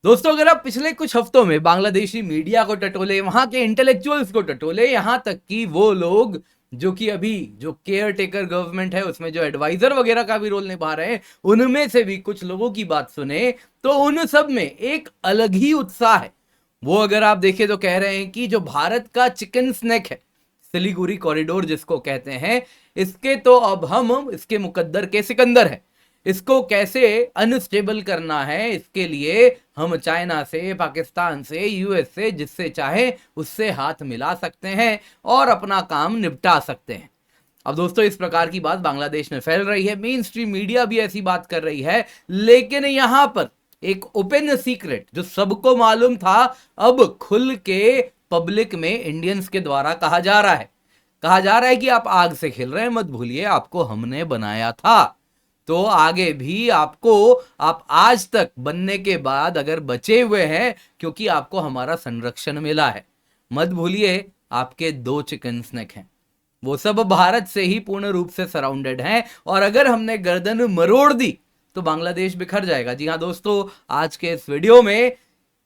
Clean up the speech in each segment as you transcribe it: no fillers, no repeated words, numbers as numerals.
दोस्तों, अगर आप पिछले कुछ हफ्तों में बांग्लादेशी मीडिया को टटोले, वहां के इंटेलेक्चुअल्स को टटोले, यहां तक कि वो लोग जो कि अभी जो केयर टेकर गवर्नमेंट है उसमें जो एडवाइजर वगैरह का भी रोल निभा रहे हैं, उनमें से भी कुछ लोगों की बात सुने तो उन सब में एक अलग ही उत्साह है। वो अगर आप देखें तो कह रहे हैं कि जो भारत का चिकन स्नैक है, सिलीगुड़ी कॉरिडोर जिसको कहते हैं, इसके तो अब हम इसके मुकद्दर के सिकंदर हैं। इसको कैसे अनस्टेबल करना है, इसके लिए हम चाइना से, पाकिस्तान से, यूएस से, जिससे चाहे उससे हाथ मिला सकते हैं और अपना काम निपटा सकते हैं। अब दोस्तों, इस प्रकार की बात बांग्लादेश में फैल रही है, मेन स्ट्रीम मीडिया भी ऐसी बात कर रही है, लेकिन यहां पर एक ओपन सीक्रेट जो सबको मालूम था, अब खुल के पब्लिक में इंडियंस के द्वारा कहा जा रहा है कि आप आग से खेल रहे हैं, मत भूलिए आपको हमने बनाया था। तो आगे भी आपको, आप आज तक बनने के बाद अगर बचे हुए हैं, क्योंकि आपको हमारा संरक्षण मिला है, मत भूलिए आपके 2 चिकन स्नैक हैं, वो सब भारत से ही पूर्ण रूप से सराउंडेड हैं, और अगर हमने गर्दन मरोड़ दी तो बांग्लादेश बिखर जाएगा। जी हां दोस्तों, आज के इस वीडियो में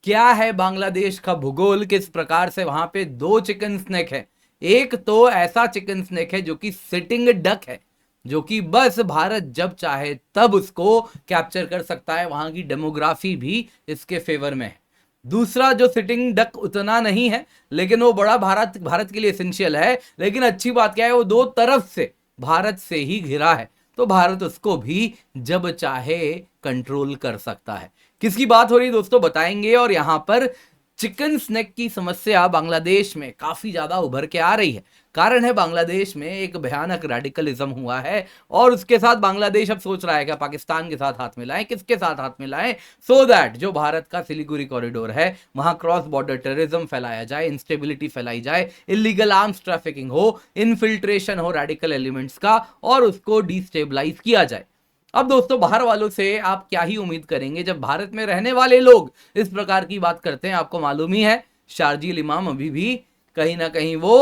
क्या है बांग्लादेश का भूगोल, किस प्रकार से वहां पे 2 चिकन स्नैक है। एक तो ऐसा चिकन स्नैक है जो कि सिटिंग डक है, जो कि बस भारत जब चाहे तब उसको कैप्चर कर सकता है, वहां की डेमोग्राफी भी इसके फेवर में है। दूसरा जो सिटिंग डक उतना नहीं है, लेकिन वो बड़ा भारत के लिए एसेंशियल है। लेकिन अच्छी बात क्या है, वो 2 तरफ से भारत से ही घिरा है, तो भारत उसको भी जब चाहे कंट्रोल कर सकता है। किसकी बात हो रही है दोस्तों, बताएंगे। और यहां पर चिकन स्नैक की समस्या बांग्लादेश में काफी ज्यादा उभर के आ रही है। कारण है, बांग्लादेश में एक भयानक रेडिकलिज्म हुआ है, और उसके साथ बांग्लादेश अब सोच रहा है कि पाकिस्तान के साथ हाथ मिलाएं। किसके साथ हाथ मिलाएं? सो दैट जो भारत का सिलीगुड़ी कॉरिडोर है, वहां क्रॉस बॉर्डर टेररिज्म फैलाया जाए, इंस्टेबिलिटी फैलाई जाए, इलीगल आर्म्स ट्रैफिकिंग हो, इनफिल्ट्रेशन हो रेडिकल एलिमेंट्स का, और उसको डिस्टेबलाइज किया जाए। अब दोस्तों, बाहर वालों से आप क्या ही उम्मीद करेंगे जब भारत में रहने वाले लोग इस प्रकार की बात करते हैं। आपको मालूम ही है, शारजील इमाम अभी भी कहीं ना कहीं वो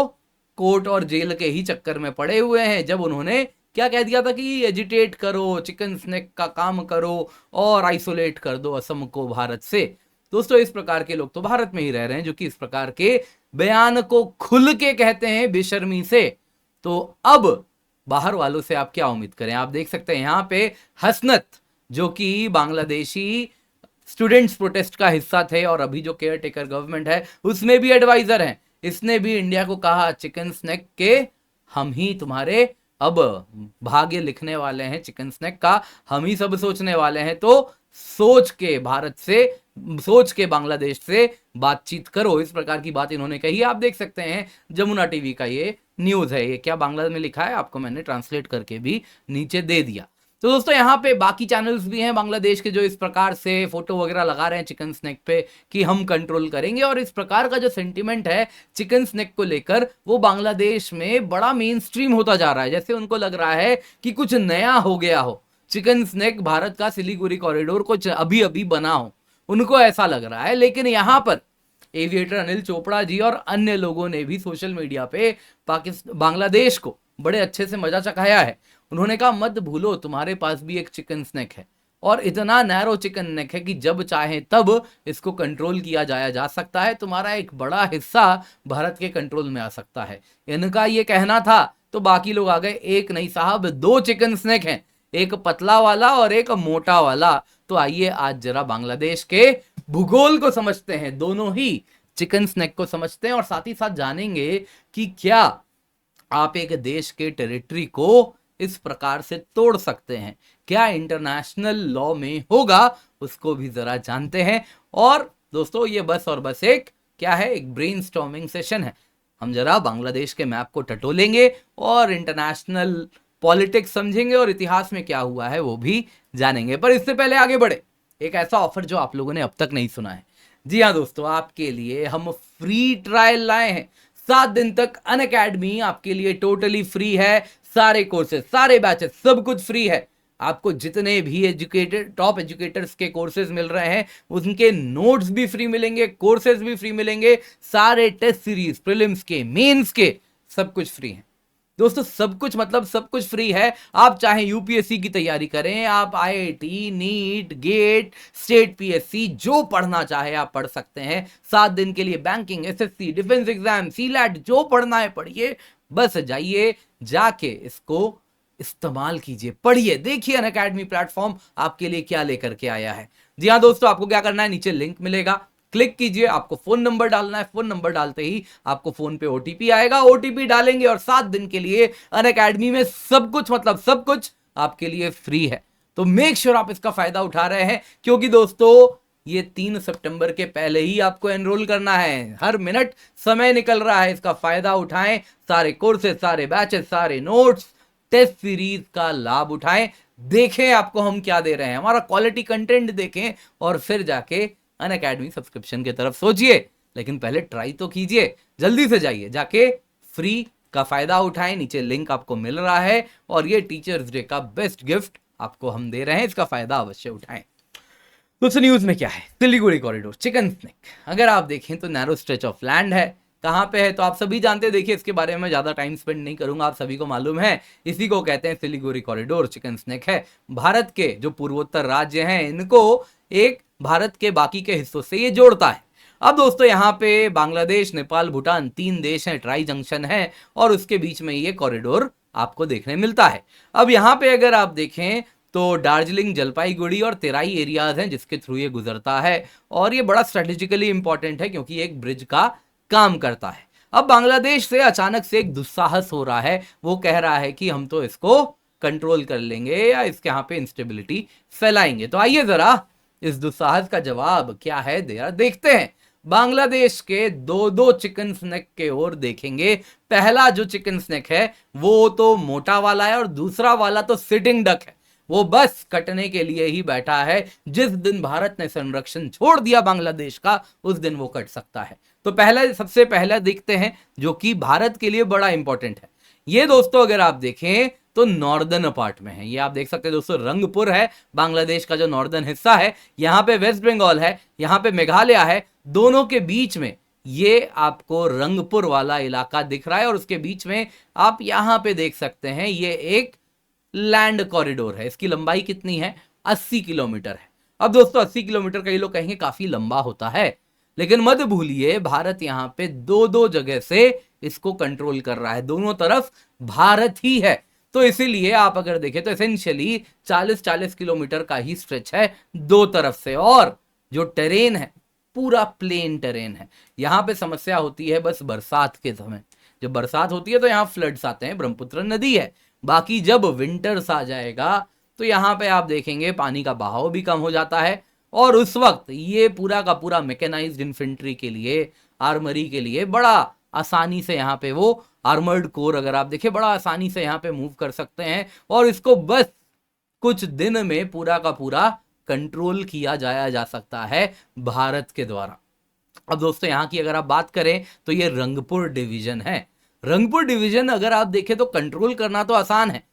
कोर्ट और जेल के ही चक्कर में पड़े हुए हैं, जब उन्होंने क्या कह दिया था कि एजिटेट करो, चिकन स्नैक का काम करो और आइसोलेट कर दो असम को भारत से। दोस्तों, इस प्रकार के लोग तो भारत में ही रह रहे हैं जो कि इस प्रकार के बयान को खुल के कहते हैं बेशर्मी से। तो अब बाहर वालों से आप क्या उम्मीद करें? आप देख सकते हैं यहां पे हसनत, जो कि बांग्लादेशी स्टूडेंट्स प्रोटेस्ट का हिस्सा थे और अभी जो केयर टेकर गवर्नमेंट है उसमें भी एडवाइजर हैं, इसने भी इंडिया को कहा चिकन स्नैक के हम ही तुम्हारे अब भाग्य लिखने वाले हैं, चिकन स्नैक का हम ही सब सोचने वाले हैं। तो सोच के भारत से, सोच के बांग्लादेश से बातचीत करो, इस प्रकार की बात इन्होंने कही। आप देख सकते हैं जमुना टीवी का ये न्यूज है, ये क्या बांग्ला में लिखा है आपको मैंने ट्रांसलेट करके भी नीचे दे दिया। तो दोस्तों, यहाँ पे बाकी चैनल्स भी हैं बांग्लादेश के जो इस प्रकार से फोटो वगैरह लगा रहे हैं चिकन स्नैक पे कि हम कंट्रोल करेंगे, और इस प्रकार का जो सेंटिमेंट है चिकन स्नैक को लेकर वो बांग्लादेश में बड़ा मेन स्ट्रीम होता जा रहा है। जैसे उनको लग रहा है कि कुछ नया हो गया हो, चिकन स्नैक भारत का सिलीगुड़ी कॉरिडोर कुछ अभी अभी बना हो, उनको ऐसा लग रहा है। लेकिन यहां पर एविएटर अनिल चोपड़ा जी और अन्य लोगों ने भी सोशल मीडिया पे बांग्लादेश को बड़े अच्छे से मजा चखाया है। उन्होंने कहा मत भूलो तुम्हारे पास भी एक चिकन स्नैक है, और इतना नैरो चिकन नेक है कि जब चाहे तब इसको कंट्रोल किया जा सकता है, तुम्हारा एक बड़ा हिस्सा भारत के कंट्रोल में आ सकता है। इनका ये कहना था तो बाकी लोग आ गए, एक नहीं साहब 2 चिकन स्नैक हैं, एक पतला वाला और एक मोटा वाला। तो आइए आज जरा बांग्लादेश के भूगोल को समझते हैं, दोनों ही चिकन स्नैक को समझते हैं, और साथ ही साथ जानेंगे कि क्या आप एक देश के टेरिटरी को इस प्रकार से तोड़ सकते हैं, क्या इंटरनेशनल लॉ में होगा, उसको भी जरा जानते हैं। और दोस्तों, ये बस और बस एक क्या है, एक ब्रेनस्टॉर्मिंग सेशन है। हम जरा बांग्लादेश के मैप को टटोलेंगे और इंटरनेशनल पॉलिटिक्स समझेंगे, और इतिहास में क्या हुआ है वो भी जानेंगे। पर इससे पहले आगे बढ़े, एक ऐसा ऑफर जो आप लोगों ने अब तक नहीं सुना है। जी हाँ दोस्तों, आपके लिए हम फ्री ट्रायल लाए हैं। 7 दिन तक अनअकैडमी आपके लिए टोटली फ्री है, सारे कोर्सेज, सारे बैचेस, सब कुछ फ्री है। आपको जितने भी टॉप एजुकेटर्स के कोर्सेज मिल रहे हैं उनके नोट्स भी फ्री मिलेंगे, कोर्सेज भी फ्री मिलेंगे, सारे टेस्ट सीरीज, प्रीलिम्स के, मेंस के, सब कुछ फ्री है। दोस्तों सब कुछ मतलब सब कुछ फ्री है। आप चाहे यूपीएससी की तैयारी करें, आप IIT, NEET, GATE, state PSC, जो पढ़ना चाहे आप पढ़ सकते हैं 7 दिन के लिए। बैंकिंग, एसएससी, डिफेंस एग्जाम, सीलैट, जो पढ़ना है पढ़िए। बस जाइए, जाके इसको इस्तेमाल कीजिए, पढ़िए, देखिए अनअकैडमी प्लेटफॉर्म आपके लिए क्या लेकर के आया है। जी हाँ दोस्तों, आपको क्या करना है, नीचे लिंक मिलेगा, क्लिक कीजिए, आपको फोन नंबर डालना है, फोन नंबर डालते ही आपको फोन पे ओटीपी आएगा, ओटीपी डालेंगे और 7 दिन के लिए अनअकैडमी में सब कुछ मतलब सब कुछ आपके लिए फ्री है। तो मेक श्योर आप इसका फायदा उठा रहे हैं, क्योंकि दोस्तों ये 3 सितंबर के पहले ही आपको एनरोल करना है। हर मिनट समय निकल रहा है, इसका फायदा उठाएं। सारे कोर्सेज, सारे बैचेस, सारे नोट्स, टेस्ट सीरीज का लाभ उठाएं। देखें आपको हम क्या दे रहे हैं, हमारा क्वालिटी कंटेंट देखें और फिर जाके अनअकैडमी सब्सक्रिप्शन की तरफ सोचिए। लेकिन पहले ट्राई तो कीजिए, जल्दी से जाइए, जाके फ्री का फायदा उठाएं। नीचे लिंक आपको मिल रहा है और ये टीचर्स डे का बेस्ट गिफ्ट आपको हम दे रहे हैं, इसका फायदा अवश्य उठाएं। तो न्यूज में क्या है, सिलीगुड़ी कॉरिडोर, चिकन स्नेक, अगर आप देखें तो नैरो स्ट्रेच ऑफ लैंड है। कहां पे है तो आप सभी जानते हैं, देखिए इसके बारे में ज्यादा टाइम स्पेंड नहीं करूंगा, आप सभी को मालूम है। इसी को कहते हैं सिलीगुड़ी कॉरिडोर, चिकन स्नेक है। भारत के जो पूर्वोत्तर राज्य हैं इनको एक भारत के बाकी के हिस्सों से ये जोड़ता है। अब दोस्तों यहाँ पे बांग्लादेश, नेपाल, भूटान 3 देश हैं, ट्राई जंक्शन है और उसके बीच में ये कॉरिडोर आपको देखने मिलता है। अब यहाँ पे अगर आप देखें तो दार्जिलिंग, जलपाईगुड़ी और तेराई एरियाज हैं जिसके थ्रू ये गुजरता है और ये बड़ा स्ट्रेटेजिकली इंपॉर्टेंट है क्योंकि एक ब्रिज का काम करता है। अब बांग्लादेश से अचानक से एक दुस्साहस हो रहा है, वो कह रहा है कि हम तो इसको कंट्रोल कर लेंगे या इसके यहाँ पे इंस्टेबिलिटी फैलाएंगे। तो आइए जरा इस दुस्साहस का जवाब क्या है देखते हैं। बांग्लादेश के दो चिकन स्नेक के ओर देखेंगे। पहला जो चिकन स्नेक है वो तो मोटा वाला है और दूसरा वाला तो सिटिंग डक है, वो बस कटने के लिए ही बैठा है। जिस दिन भारत ने संरक्षण छोड़ दिया बांग्लादेश का, उस दिन वो कट सकता है। तो पहला, सबसे पहला देखते हैं जो कि भारत के लिए बड़ा इंपॉर्टेंट है। ये दोस्तों अगर आप देखें तो नॉर्दर्न पार्ट में है, ये आप देख सकते हैं दोस्तों, रंगपुर है बांग्लादेश का जो नॉर्दर्न हिस्सा है। यहां पे वेस्ट बंगाल है, यहां पे मेघालय है, दोनों के बीच में ये आपको रंगपुर वाला इलाका दिख रहा है और उसके बीच में आप यहां पे देख सकते हैं ये एक लैंड कॉरिडोर है। इसकी लंबाई कितनी है, 80 किलोमीटर है। अब दोस्तों 80 किलोमीटर कई लोग कहेंगे काफी लंबा होता है, लेकिन मत भूलिए भारत यहां पे दो जगह से इसको कंट्रोल कर रहा है, दोनों तरफ भारत ही है। तो इसीलिए आप अगर देखें तो एसेंशियली 40-40 किलोमीटर का ही स्ट्रेच है दो तरफ से। और जो टेरेन है पूरा प्लेन टेरेन है। यहां पे समस्या होती है बस बरसात के समय, जब बरसात होती है तो यहां फ्लड्स आते हैं, ब्रह्मपुत्र नदी है। बाकी जब विंटर्स आ जाएगा तो यहां पे आप देखेंगे पानी का बहाव भी कम हो जाता है और उस वक्त ये पूरा का पूरा मैकेनाइज्ड इन्फेंट्री के लिए, आर्मरी के लिए बड़ा आसानी से यहाँ पे वो आर्मर्ड कोर अगर आप देखें बड़ा आसानी से यहाँ पे मूव कर सकते हैं और इसको बस कुछ दिन में पूरा का पूरा कंट्रोल किया जा सकता है भारत के द्वारा। अब दोस्तों यहाँ की अगर आप बात करें तो ये रंगपुर डिवीजन है। रंगपुर डिवीजन अगर आप देखें तो कंट्रोल करना तो आसान है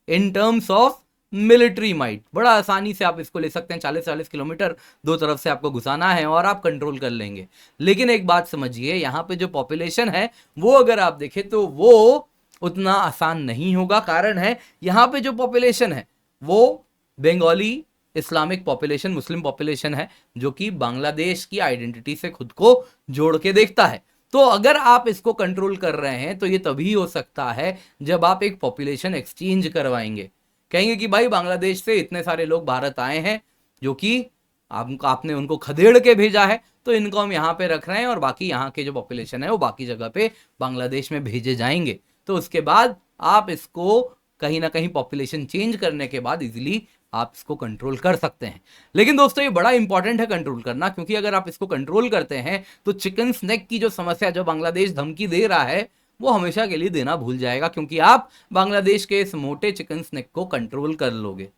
in terms of military might, बड़ा आसानी से आप इसको ले सकते हैं। 40-40 किलोमीटर दो तरफ से आपको घुसाना है और आप कंट्रोल कर लेंगे। लेकिन एक बात समझिए, यहाँ पे जो पॉपुलेशन है वो अगर आप देखें तो वो उतना आसान नहीं होगा। कारण है यहाँ पे जो पॉपुलेशन है वो Bengali Islamic population, Muslim population है जो कि बांग्लादेश की आइडेंटिटी से खुद को जोड़ के देखता है। तो अगर आप इसको कंट्रोल कर रहे हैं तो ये तभी हो सकता है जब आप एक पॉपुलेशन एक्सचेंज करवाएंगे। कहेंगे कि भाई बांग्लादेश से इतने सारे लोग भारत आए हैं जो कि आपने उनको खदेड़ के भेजा है, तो इनको हम यहाँ पे रख रहे हैं और बाकी यहाँ के जो पॉपुलेशन है वो बाकी जगह पे बांग्लादेश में भेजे जाएंगे। तो उसके बाद आप इसको कहीं ना कहीं पॉपुलेशन चेंज करने के बाद इजीली आप इसको कंट्रोल कर सकते हैं। लेकिन दोस्तों ये बड़ा इंपॉर्टेंट है कंट्रोल करना, क्योंकि अगर आप इसको कंट्रोल करते हैं तो चिकन स्नेक की जो समस्या जो बांग्लादेश धमकी दे रहा है वो हमेशा के लिए देना भूल जाएगा, क्योंकि आप बांग्लादेश के इस मोटे चिकन स्नेक को कंट्रोल कर लोगे।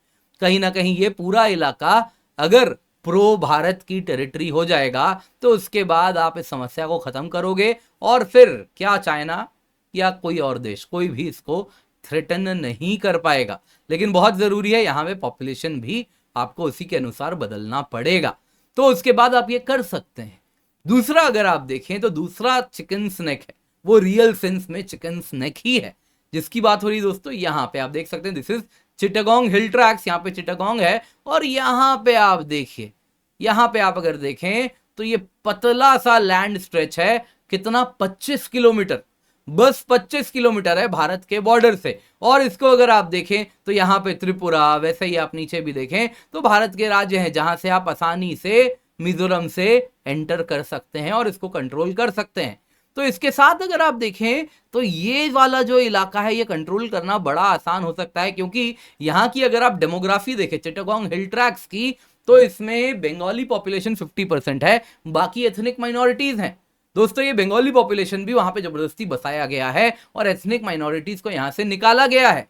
कहीं ना कहीं ये पूरा इलाका अगर प्रो भारत की टेरिटरी हो जाएगा तो उसके बाद आप इस समस्या को खत्म करोगे और फिर क्या चाइना या कोई और देश, कोई भी इसको थ्रेटन नहीं कर पाएगा। लेकिन बहुत जरूरी है यहाँ पे पॉपुलेशन भी आपको उसी के अनुसार बदलना पड़ेगा, तो उसके बाद आप ये कर सकते हैं। दूसरा अगर आप देखें तो दूसरा चिकन स्नेक है वो रियल सेंस में चिकन स्नेक ही है, जिसकी बात हो रही दोस्तों, यहाँ पे आप देख सकते हैं, this is Chittagong hill tracks, यहाँ पे चिटागोंग है, और यहाँ पे आप देखिए, यहाँ पे आप अगर देखें तो ये पतला सा लैंड स्ट्रेच है, कितना 25 किलोमीटर, बस 25 किलोमीटर है भारत के बॉर्डर से। और इसको अगर आप देखें तो यहाँ पे त्रिपुरा, वैसे ही आप नीचे भी देखें तो भारत के राज्य हैं जहां से आप आसानी से मिजोरम से एंटर कर सकते हैं और इसको कंट्रोल कर सकते हैं। तो इसके साथ अगर आप देखें तो ये वाला जो इलाका है ये कंट्रोल करना बड़ा आसान हो सकता है, क्योंकि यहाँ की अगर आप डेमोग्राफी देखें चिटागोंग हिल ट्रैक्स की, तो इसमें बंगाली पॉपुलेशन 50% है, बाकी एथनिक माइनॉरिटीज हैं। दोस्तों ये बंगाली पॉपुलेशन भी वहां पे जबरदस्ती बसाया गया है और एथनिक माइनॉरिटीज को यहां से निकाला गया है।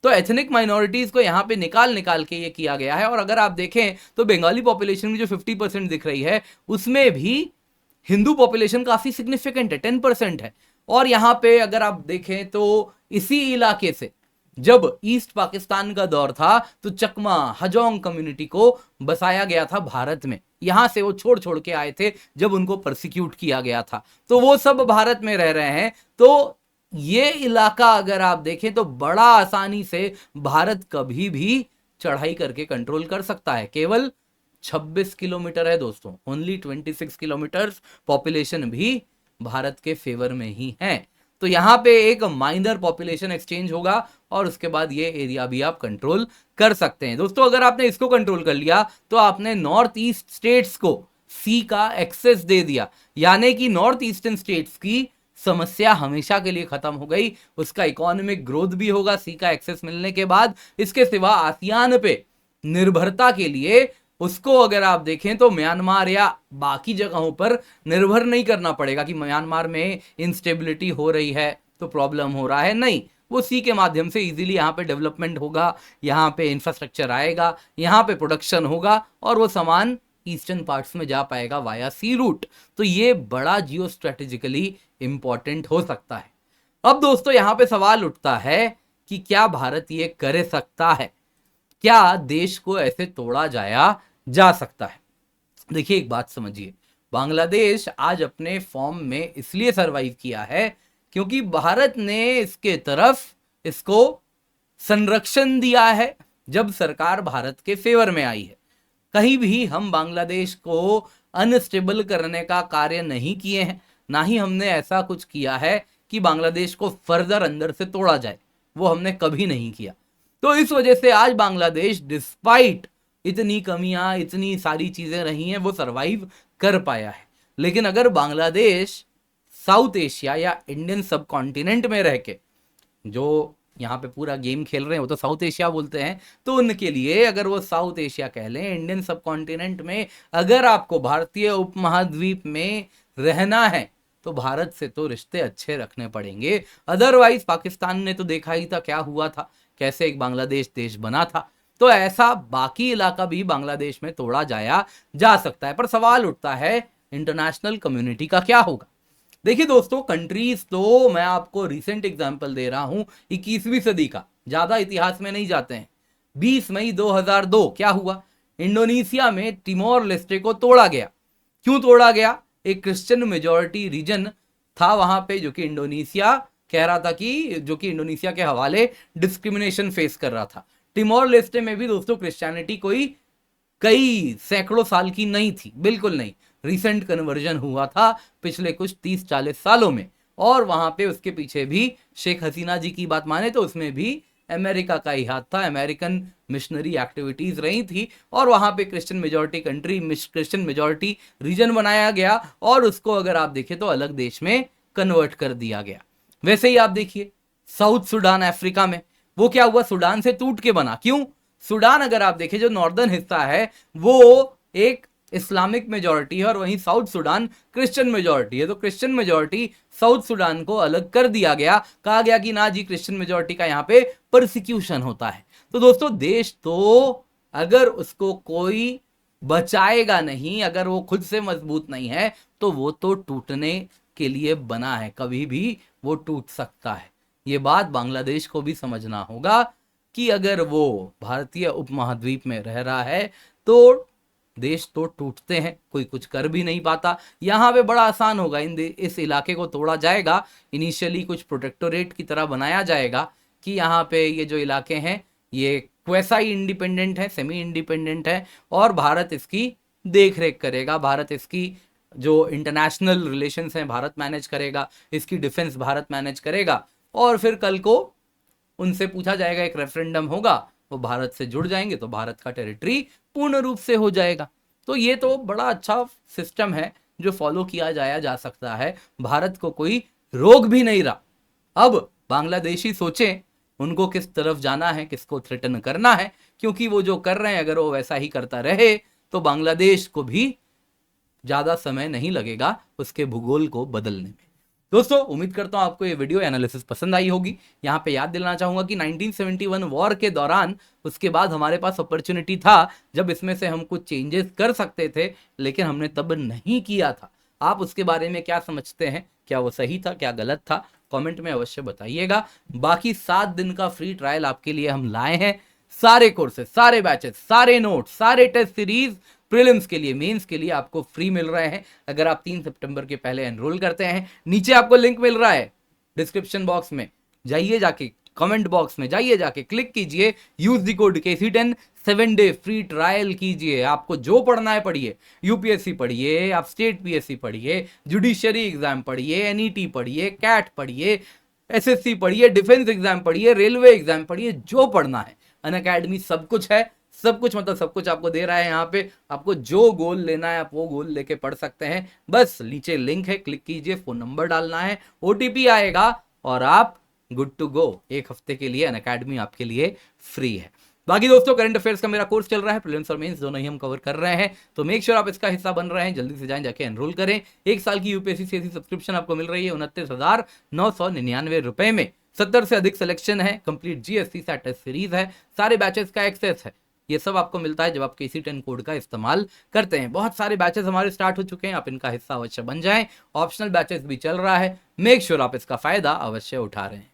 तो एथनिक माइनॉरिटीज को यहाँ पे निकाल के ये किया गया है। और अगर आप देखें तो बंगाली पॉपुलेशन में जो 50% दिख रही है उसमें भी हिंदू पॉपुलेशन काफी सिग्निफिकेंट है, 10% है। और यहाँ पे अगर आप देखें तो इसी इलाके से जब ईस्ट पाकिस्तान का दौर था तो चकमा हजोंग कम्युनिटी को बसाया गया था भारत में, यहां से वो छोड़ के आए थे जब उनको परसिक्यूट किया गया था, तो वो सब भारत में रह रहे हैं। तो ये इलाका अगर आप देखें तो बड़ा आसानी से भारत कभी भी चढ़ाई करके कंट्रोल कर सकता है। केवल 26 किलोमीटर है दोस्तों, ओनली 26 किलोमीटर, पॉपुलेशन भी भारत के फेवर में ही है। तो यहाँ पे एक माइनर पॉपुलेशन एक्सचेंज होगा और उसके बाद ये एरिया भी आप कंट्रोल कर सकते हैं। दोस्तों अगर आपने इसको कंट्रोल कर लिया तो आपने नॉर्थ ईस्ट स्टेट्स को सी का एक्सेस दे दिया, यानी कि नॉर्थ ईस्टर्न स्टेट्स की समस्या हमेशा के लिए खत्म हो गई, उसका इकोनॉमिक ग्रोथ भी होगा सी का एक्सेस मिलने के बाद। इसके सिवा आसियान पे निर्भरता के लिए उसको अगर आप देखें तो म्यांमार या बाकी जगहों पर निर्भर नहीं करना पड़ेगा कि म्यांमार में इंस्टेबिलिटी हो रही है तो प्रॉब्लम हो रहा है, नहीं, वो सी के माध्यम से इजीली यहाँ पे डेवलपमेंट होगा, यहाँ पे इंफ्रास्ट्रक्चर आएगा, यहाँ पे प्रोडक्शन होगा और वो सामान ईस्टर्न पार्ट्स में जा पाएगा वाया सी रूट। तो ये बड़ा जियो स्ट्रेटेजिकली इंपॉर्टेंट हो सकता है। अब दोस्तों यहाँ पे सवाल उठता है कि क्या भारत ये कर सकता है, क्या देश को ऐसे तोड़ा जा सकता है। देखिए एक बात समझिए, बांग्लादेश आज अपने फॉर्म में इसलिए सरवाइव किया है क्योंकि भारत ने इसके तरफ इसको संरक्षण दिया है जब सरकार भारत के फेवर में आई है। कहीं भी हम बांग्लादेश को अनस्टेबल करने का कार्य नहीं किए हैं, ना ही हमने ऐसा कुछ किया है कि बांग्लादेश को फर्दर अंदर से तोड़ा जाए, वो हमने कभी नहीं किया। तो इस वजह से आज बांग्लादेश डिस्पाइट इतनी कमियां, इतनी सारी चीजें रही हैं, वो सरवाइव कर पाया है। लेकिन अगर बांग्लादेश साउथ एशिया या इंडियन सब कॉन्टिनेंट में रह के, जो यहाँ पे पूरा गेम खेल रहे हैं वो तो साउथ एशिया बोलते हैं, तो उनके लिए अगर वो साउथ एशिया कह लें, इंडियन सब कॉन्टिनेंट में अगर आपको भारतीय उपमहाद्वीप में रहना है तो भारत से तो रिश्ते अच्छे रखने पड़ेंगे। अदरवाइज पाकिस्तान ने तो देखा ही था क्या हुआ था, कैसे एक बांग्लादेश देश बना था। तो ऐसा बाकी इलाका भी बांग्लादेश में तोड़ा जा सकता है। पर सवाल उठता है इंटरनेशनल कम्युनिटी का क्या होगा। देखिए दोस्तों, कंट्रीज तो मैं आपको रिसेंट एग्जांपल दे रहा हूं 21वीं सदी का, ज्यादा इतिहास में नहीं जाते हैं। 20 मई 2002 क्या हुआ, इंडोनेशिया में टिमोर लेस्टे को तोड़ा गया। क्यों तोड़ा गया, एक क्रिश्चियन मेजॉरिटी रीजन था वहां पे जो कि इंडोनेशिया कह रहा था कि जो कि इंडोनेशिया के हवाले डिस्क्रिमिनेशन फेस कर रहा था। टिमोर लेस्टे में भी दोस्तों क्रिश्चियनिटी कोई कई सैकड़ों साल की नहीं थी, बिल्कुल नहीं, रिसेंट कन्वर्जन हुआ था पिछले कुछ 30-40 सालों में। और वहां पे उसके पीछे भी शेख हसीना जी की बात माने तो उसमें भी अमेरिका का ही हाथ था, अमेरिकन मिशनरी एक्टिविटीज रही थी और वहां पे Christian majority country, Christian majority region बनाया गया और उसको अगर आप देखें तो अलग देश में कन्वर्ट कर दिया गया। वैसे ही आप देखिए साउथ सुडान अफ्रीका में, वो क्या हुआ, सुडान से टूट के बना। क्यों, सुडान अगर आप देखें जो नॉर्दर्न हिस्सा है वो एक इस्लामिक मेजॉरिटी है और वहीं साउथ सुडान क्रिश्चियन मेजॉरिटी है। तो क्रिश्चियन मेजॉरिटी साउथ सुडान को अलग कर दिया गया, कहा गया कि ना जी क्रिश्चियन मेजॉरिटी का यहाँ पे परसिक्यूशन होता है। तो दोस्तों देश तो अगर उसको कोई बचाएगा नहीं, अगर वो खुद से मजबूत नहीं है तो वो तो टूटने के लिए बना है, कभी भी वो टूट सकता है। ये बात बांग्लादेश को भी समझना होगा कि अगर वो भारतीय उपमहाद्वीप में रह रहा है तो देश तो टूटते हैं, कोई कुछ कर भी नहीं पाता। यहाँ पे बड़ा आसान होगा, इस इलाके को तोड़ा जाएगा, इनिशियली कुछ प्रोटेक्टोरेट की तरह बनाया जाएगा कि यहाँ पे ये जो इलाके हैं ये वैसा ही इंडिपेंडेंट है, सेमी इंडिपेंडेंट है, और भारत इसकी देख रेख करेगा, भारत इसकी जो इंटरनेशनल रिलेशंस हैं भारत मैनेज करेगा, इसकी डिफेंस भारत मैनेज करेगा, और फिर कल को उनसे पूछा जाएगा, एक रेफरेंडम होगा, वो भारत से जुड़ जाएंगे तो भारत का टेरिटरी पूर्ण रूप से हो जाएगा। तो ये तो बड़ा अच्छा सिस्टम है जो फॉलो किया जाया जा सकता है, भारत को कोई रोक भी नहीं रहा। अब बांग्लादेशी सोचें उनको किस तरफ जाना है, किसको थ्रेटन करना है, क्योंकि वो जो कर रहे हैं अगर वो वैसा ही करता रहे तो बांग्लादेश को भी ज्यादा समय नहीं लगेगा उसके भूगोल को बदलने में। दोस्तों उम्मीद करता हूं आपको ये वीडियो एनालिसिस पसंद आई होगी। यहाँ पे याद दिलाना चाहूंगा कि 1971 वॉर के दौरान उसके बाद हमारे पास अपॉर्चुनिटी था जब इसमें से हम कुछ चेंजेस कर सकते थे, लेकिन हमने तब नहीं किया था। आप उसके बारे में क्या समझते हैं, क्या वो सही था, क्या गलत था, कमेंट में अवश्य बताइएगा। बाकी 7 दिन का फ्री ट्रायल आपके लिए हम लाए हैं, सारे कोर्सेज, सारे बैचेस, सारे नोट, सारे टेस्ट सीरीज प्रीलिम्स के लिए, मेंस के लिए आपको फ्री मिल रहे हैं अगर आप 3 सितंबर के पहले एनरोल करते हैं। नीचे आपको लिंक मिल रहा है डिस्क्रिप्शन बॉक्स में, जाइए जाके, कमेंट बॉक्स में जाइए जाके क्लिक कीजिए, use the code KC10, 7 day free trial कीजिए। आपको जो पढ़ना है पढ़िए, यूपीएससी पढ़िए, आप स्टेट पीएससी पढ़िए, जुडिशरी एग्जाम पढ़िए, एनईटी पढ़िए, कैट पढ़िए, एसएससी पढ़िए, डिफेंस एग्जाम पढ़िए, रेलवे एग्जाम पढ़िए, जो पढ़ना है अनअकैडमी सब कुछ है, सब कुछ मतलब सब कुछ आपको दे रहा है। यहाँ पे आपको जो गोल लेना है आप वो गोल लेके पढ़ सकते हैं। बस नीचे लिंक है, क्लिक कीजिए, फोन नंबर डालना है, ओटीपी आएगा और आप गुड टू गो। 1 हफ्ते के लिए अनअकैडमी आपके लिए फ्री है। बाकी दोस्तों करंट अफेयर्स का मेरा कोर्स चल रहा है, प्रीलिम्स और मेंस दोनों ही हम कवर कर रहे हैं, तो मेक श्योर आप इसका हिस्सा बन रहे हैं, जल्दी से जाएं जाके एनरोल करें। 1 साल की यूपीएससी सीएससी सब्सक्रिप्शन आपको मिल रही है 29,999 रुपए में। 70 से अधिक सिलेक्शन है, complete GST set test series है, सारे बैचेस का एक्सेस है। ये सब आपको मिलता है जब आप KC10 कोड का इस्तेमाल करते हैं। बहुत सारे बैचेस हमारे स्टार्ट हो चुके हैं, आप इनका हिस्सा अवश्य बन जाएं। ऑप्शनल बैचेस भी चल रहा है, मेक श्योर आप इसका फायदा अवश्य उठा रहे हैं।